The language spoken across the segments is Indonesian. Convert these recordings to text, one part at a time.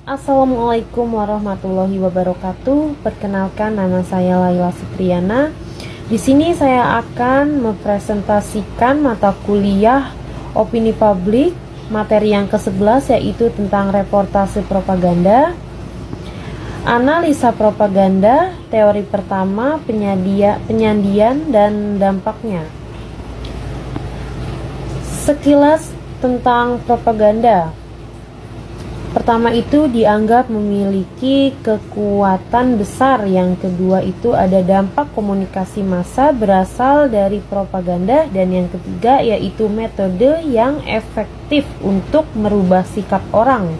Assalamualaikum warahmatullahi wabarakatuh. Perkenalkan, nama saya Laila Supriyana. Di sini saya akan mempresentasikan mata kuliah Opini Publik, materi yang ke-11, yaitu tentang reportase propaganda, analisa propaganda, teori pertama, penyandian dan dampaknya. Sekilas tentang propaganda. Pertama itu dianggap memiliki kekuatan besar. Yang kedua itu ada dampak komunikasi massa berasal dari propaganda. Dan yang ketiga yaitu metode yang efektif untuk merubah sikap orang.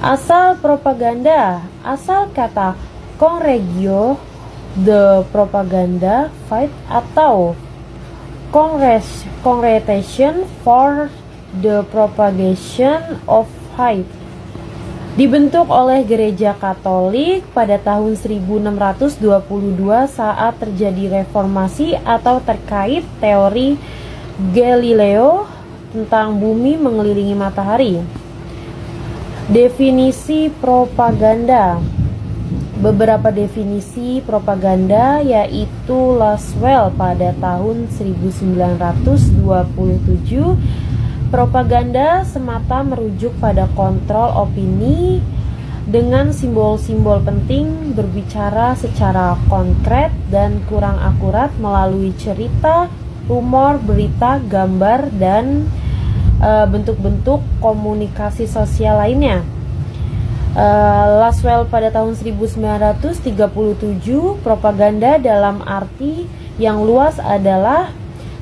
Asal propaganda, asal kata congregio de propaganda fight atau congregation for the propagation of faith, dibentuk oleh Gereja Katolik pada tahun 1622 saat terjadi reformasi atau terkait teori Galileo tentang bumi mengelilingi matahari. Definisi propaganda. Beberapa definisi propaganda yaitu Laswell pada tahun 1927. Propaganda semata merujuk pada kontrol opini dengan simbol-simbol penting, berbicara secara konkret dan kurang akurat melalui cerita, rumor, berita, gambar, dan bentuk-bentuk komunikasi sosial lainnya. Laswell pada tahun 1937, propaganda dalam arti yang luas adalah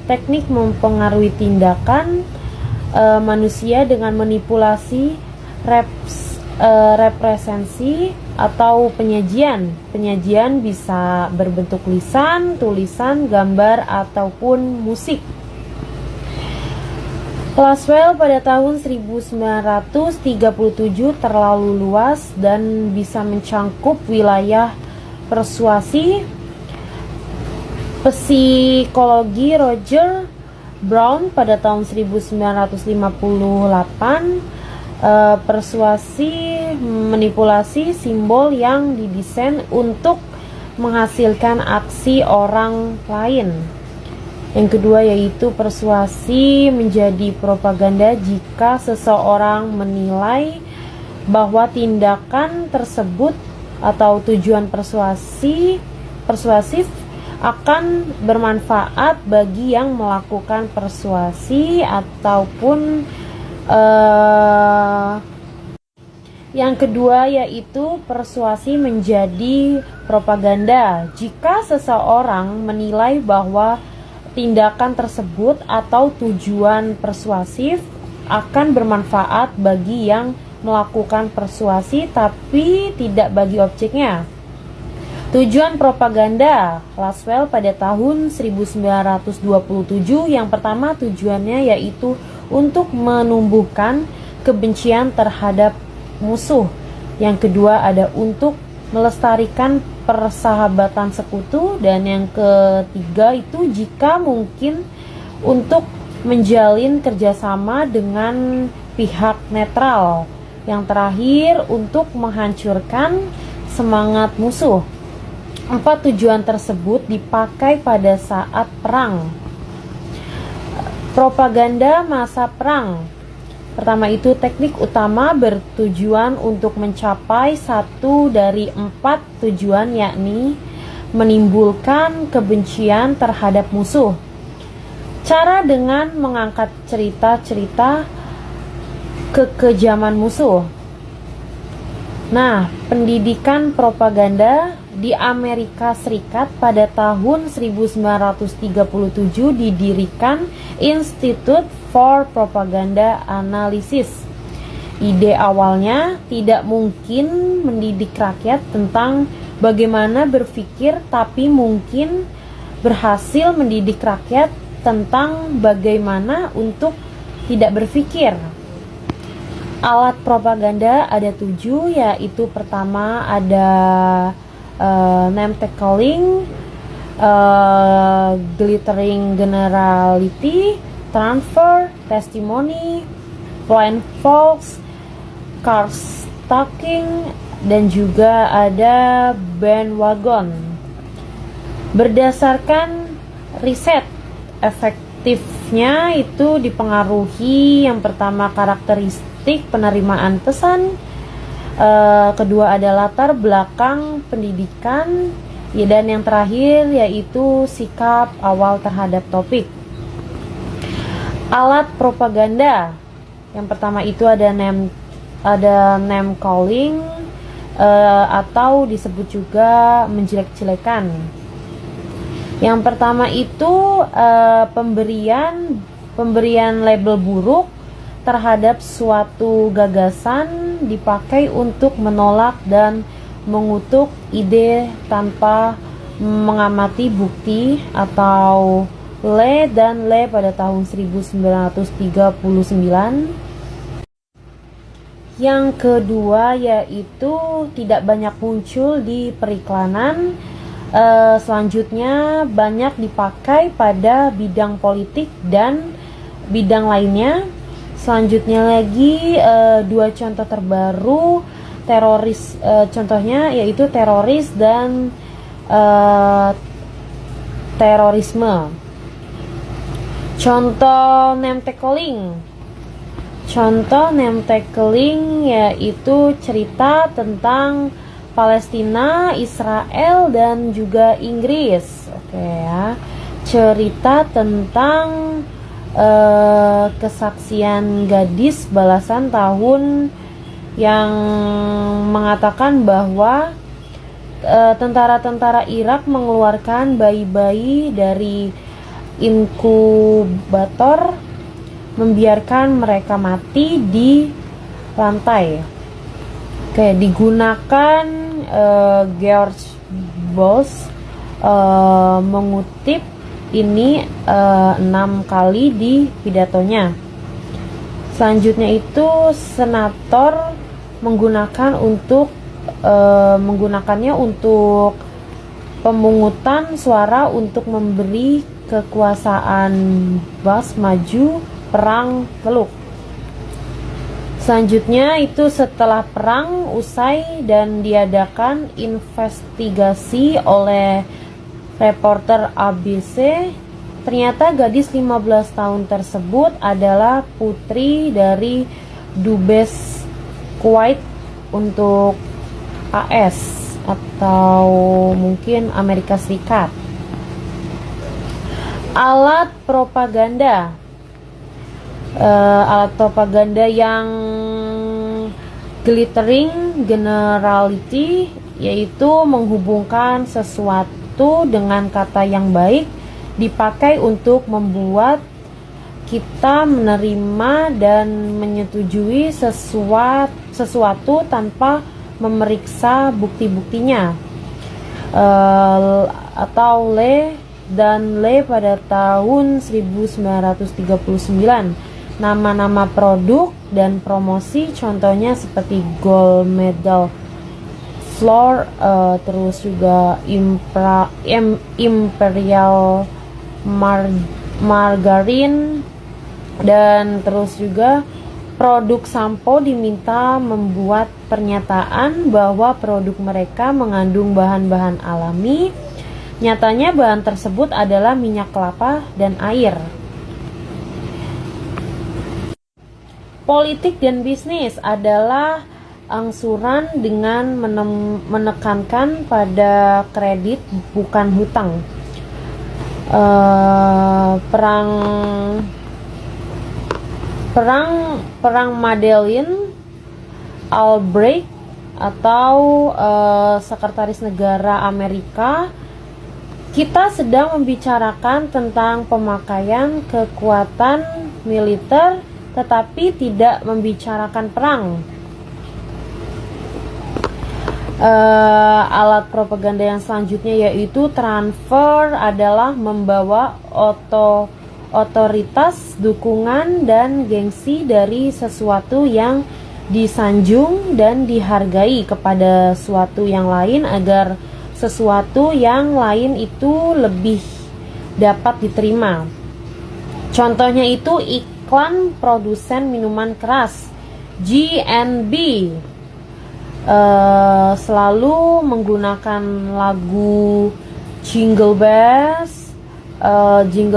teknik mempengaruhi tindakan manusia dengan manipulasi, represensi atau penyajian. Penyajian bisa berbentuk lisan, tulisan, gambar, ataupun musik. Laswell pada tahun 1937 terlalu luas dan bisa mencangkup wilayah persuasi. Psikologi Roger Brown pada tahun 1958, persuasi manipulasi simbol yang didesain untuk menghasilkan aksi orang lain. Yang kedua yaitu persuasi menjadi propaganda jika seseorang menilai bahwa tindakan tersebut atau tujuan persuasif akan bermanfaat bagi yang melakukan persuasi ataupun yang kedua yaitu persuasi menjadi propaganda jika seseorang menilai bahwa tindakan tersebut atau tujuan persuasif akan bermanfaat bagi yang melakukan persuasi tapi tidak bagi objeknya. Tujuan propaganda Laswell pada tahun 1927, yang pertama tujuannya yaitu untuk menumbuhkan kebencian terhadap musuh. Yang kedua ada untuk melestarikan persahabatan sekutu, dan yang ketiga itu jika mungkin untuk menjalin kerjasama dengan pihak netral. Yang terakhir untuk menghancurkan semangat musuh. 4 tujuan tersebut dipakai pada saat perang. Propaganda masa perang. Pertama itu teknik utama bertujuan untuk mencapai satu dari 4 tujuan, yakni menimbulkan kebencian terhadap musuh. Cara dengan mengangkat cerita-cerita kekejaman musuh. Nah, pendidikan propaganda di Amerika Serikat pada tahun 1937 didirikan Institute for Propaganda Analysis. Ide awalnya tidak mungkin mendidik rakyat tentang bagaimana berpikir, tapi mungkin berhasil mendidik rakyat tentang bagaimana untuk tidak berpikir. Alat propaganda ada 7, yaitu pertama ada name calling, glittering generality, transfer, testimony, plain false, stalking, dan juga ada bandwagon. Berdasarkan riset, efektifnya itu dipengaruhi yang pertama karakteristik penerimaan pesan, kedua ada latar belakang pendidikan, ya, dan yang terakhir yaitu sikap awal terhadap topik. Alat propaganda yang pertama itu ada name calling, atau disebut juga menjelek-jelekan. Yang pertama itu pemberian label buruk terhadap suatu gagasan dipakai untuk menolak dan mengutuk ide tanpa mengamati bukti, atau Le dan Le pada tahun 1939. Yang kedua yaitu tidak banyak muncul di periklanan. Selanjutnya banyak dipakai pada bidang politik dan bidang lainnya. Selanjutnya lagi dua contoh terbaru teroris, contohnya yaitu teroris dan terorisme. Contoh name calling yaitu cerita tentang Palestina, Israel, dan juga Inggris. Oke ya. Cerita tentang kesaksian gadis balasan tahun yang mengatakan bahwa tentara-tentara Irak mengeluarkan bayi-bayi dari inkubator, membiarkan mereka mati di lantai. Oke, digunakan George Bush mengutip ini 6 kali di pidatonya. Selanjutnya itu senator menggunakannya untuk pemungutan suara untuk memberi kekuasaan Bush maju perang Teluk. Selanjutnya itu setelah perang usai dan diadakan investigasi oleh reporter ABC, ternyata gadis 15 tahun tersebut adalah putri dari Dubes Kuwait untuk AS atau mungkin Amerika Serikat. Alat propaganda yang glittering generality, yaitu menghubungkan sesuatu dengan kata yang baik, dipakai untuk membuat kita menerima dan menyetujui sesuatu tanpa memeriksa bukti-buktinya. Atau Le dan Le pada tahun 1939. Nama-nama produk dan promosi contohnya seperti gold medal flour, terus juga imperial margarine, dan terus juga produk sampo diminta membuat pernyataan bahwa produk mereka mengandung bahan-bahan alami. Nyatanya bahan tersebut adalah minyak kelapa dan air. Politik dan bisnis adalah angsuran dengan menekankan pada kredit bukan hutang. Perang Madeleine Albright atau Sekretaris Negara Amerika, kita sedang membicarakan tentang pemakaian kekuatan militer tetapi tidak membicarakan perang. Alat propaganda yang selanjutnya yaitu transfer adalah membawa otoritas, dukungan, dan gengsi dari sesuatu yang disanjung dan dihargai kepada suatu yang lain agar sesuatu yang lain itu lebih dapat diterima. Contohnya itu iklan produsen minuman keras GNB selalu menggunakan lagu Jingle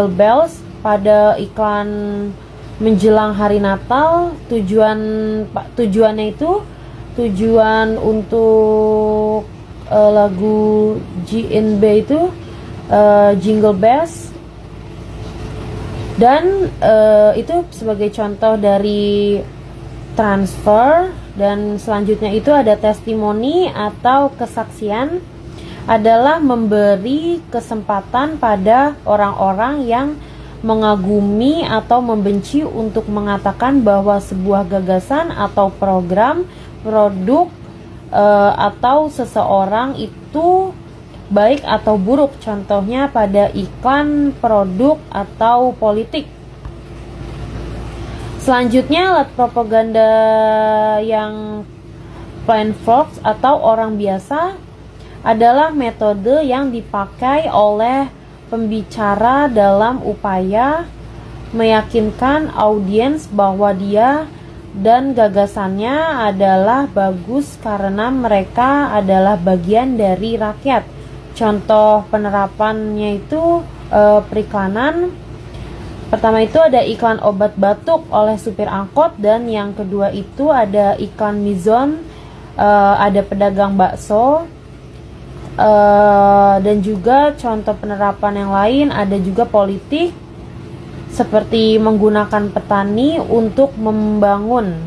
Bells pada iklan menjelang hari Natal. Tujuannya itu tujuan untuk lagu JNB itu Jingle Bells, dan itu sebagai contoh dari transfer. Dan selanjutnya itu ada testimoni atau kesaksian, adalah memberi kesempatan pada orang-orang yang mengagumi atau membenci untuk mengatakan bahwa sebuah gagasan atau program, produk, atau seseorang itu baik atau buruk. Contohnya pada iklan, produk, atau politik. Selanjutnya, alat propaganda yang plain folks atau orang biasa adalah metode yang dipakai oleh pembicara dalam upaya meyakinkan audiens bahwa dia dan gagasannya adalah bagus karena mereka adalah bagian dari rakyat. Contoh penerapannya itu periklanan. Pertama itu ada iklan obat batuk oleh supir angkot, dan yang kedua itu ada iklan Mizon, ada pedagang bakso, dan juga contoh penerapan yang lain ada juga politik, seperti menggunakan petani untuk membangun